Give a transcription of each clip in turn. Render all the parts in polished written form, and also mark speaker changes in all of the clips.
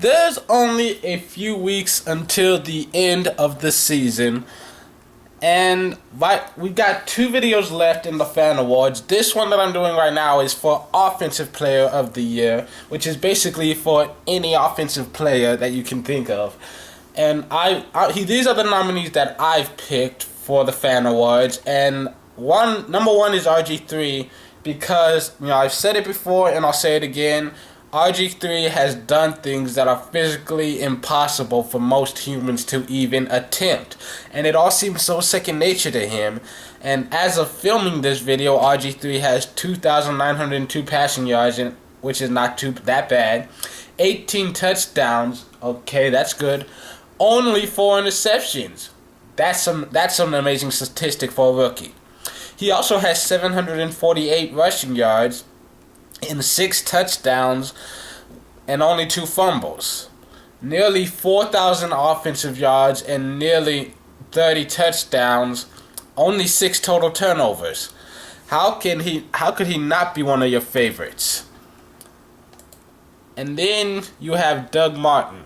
Speaker 1: There's only a few weeks until the end of the season, and we got 2 videos left in the fan awards. This one that I'm doing right now is for Offensive Player of the Year, which is basically for any offensive player that you can think of. And these are the nominees that I've picked for the fan awards, and number one is RG3, because I've said it before and I'll say it again. RG3 has done things that are physically impossible for most humans to even attempt, and it all seems so second nature to him. And as of filming this video, RG3 has 2,902 passing yards, which is not that bad. 18 touchdowns, okay, that's good. Only 4 interceptions. That's an amazing statistic for a rookie. He also has 748 rushing yards and 6 touchdowns and only 2 fumbles. Nearly 4,000 offensive yards and nearly 30 touchdowns, only 6 total turnovers. How could he not be one of your favorites? And then you have Doug Martin,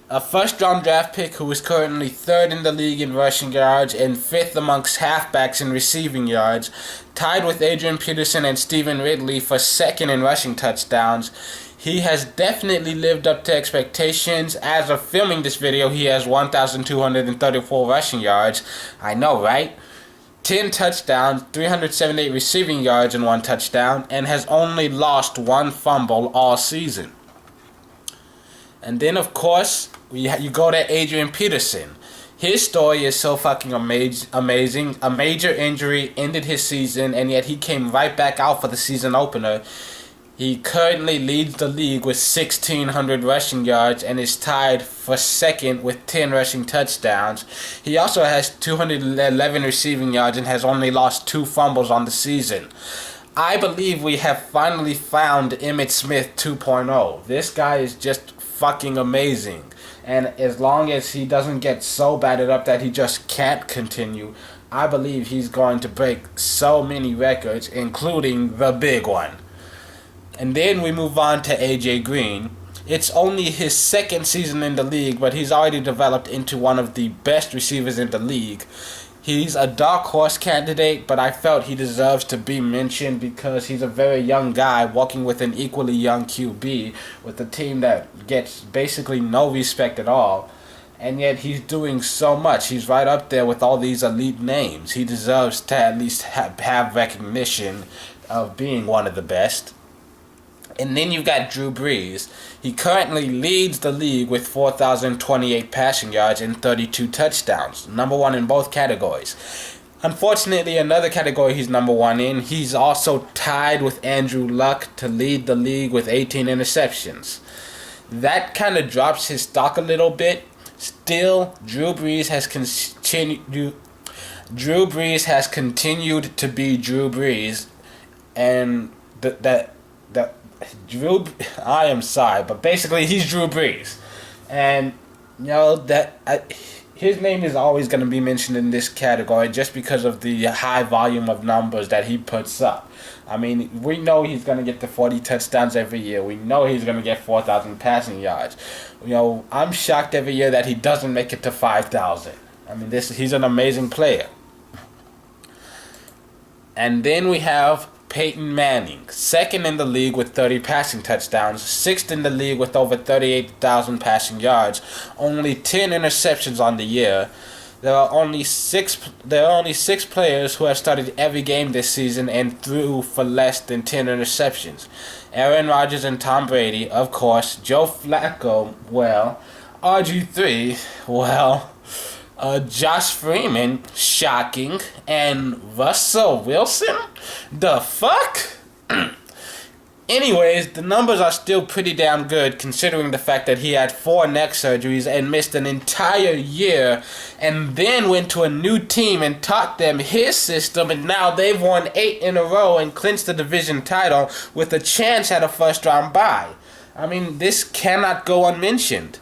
Speaker 1: a first-round draft pick who is currently 3rd in the league in rushing yards and 5th amongst halfbacks in receiving yards, tied with Adrian Peterson and Steven Ridley for 2nd in rushing touchdowns. He has definitely lived up to expectations. As of filming this video, he has 1,234 rushing yards. I know, right? 10 touchdowns, 378 receiving yards and 1 touchdown, and has only lost 1 fumble all season. And then, of course, you go to Adrian Peterson. His story is so fucking amazing. A major injury ended his season, and yet he came right back out for the season opener. He currently leads the league with 1,600 rushing yards and is tied for 2nd with 10 rushing touchdowns. He also has 211 receiving yards and has only lost 2 fumbles on the season. I believe we have finally found Emmitt Smith 2.0. This guy is just fucking amazing, and as long as he doesn't get so battered up that he just can't continue, I believe he's going to break so many records, including the big one. And then we move on to AJ Green. It's only his 2nd season in the league, but he's already developed into one of the best receivers in the league. He's a dark horse candidate, but I felt he deserves to be mentioned because he's a very young guy walking with an equally young QB with a team that gets basically no respect at all. And yet he's doing so much. He's right up there with all these elite names. He deserves to at least have recognition of being one of the best. And then you've got Drew Brees. He currently leads the league with 4,028 passing yards and 32 touchdowns. Number 1 in both categories. Unfortunately, another category he's number 1 in, he's also tied with Andrew Luck to lead the league with 18 interceptions. That kind of drops his stock a little bit. Still, Drew Brees has continued to be Drew Brees, and I am sorry, but basically he's Drew Brees, and his name is always going to be mentioned in this category just because of the high volume of numbers that he puts up. I mean, we know he's going to get the 40 touchdowns every year. We know he's going to get 4,000 passing yards. I'm shocked every year that he doesn't make it to 5,000. I mean, he's an amazing player. And then we have Peyton Manning, 2nd in the league with 30 passing touchdowns, 6th in the league with over 38,000 passing yards, only 10 interceptions on the year. There are only six players who have started every game this season and threw for less than 10 interceptions. Aaron Rodgers and Tom Brady, of course. Joe Flacco, well. RG3, well. Josh Freeman, shocking, and Russell Wilson? The fuck? Anyways, the numbers are still pretty damn good considering the fact that he had 4 neck surgeries and missed an entire year and then went to a new team and taught them his system, and now they've won 8 in a row and clinched the division title with a chance at a first round bye. I mean, this cannot go unmentioned.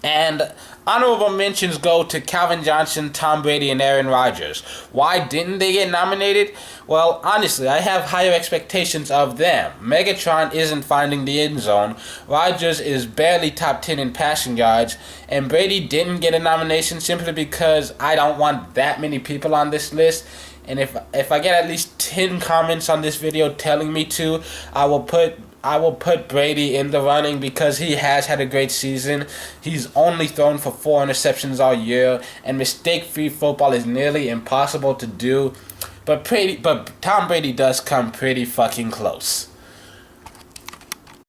Speaker 1: And honorable mentions go to Calvin Johnson, Tom Brady, and Aaron Rodgers. Why didn't they get nominated? Well, honestly, I have higher expectations of them. Megatron isn't finding the end zone. Rodgers is barely top 10 in passing yards. And Brady didn't get a nomination simply because I don't want that many people on this list. And if I get at least 10 comments on this video telling me to, I will put Brady in the running because he has had a great season. He's only thrown for 4 interceptions all year, and mistake-free football is nearly impossible to do. But Tom Brady does come pretty fucking close.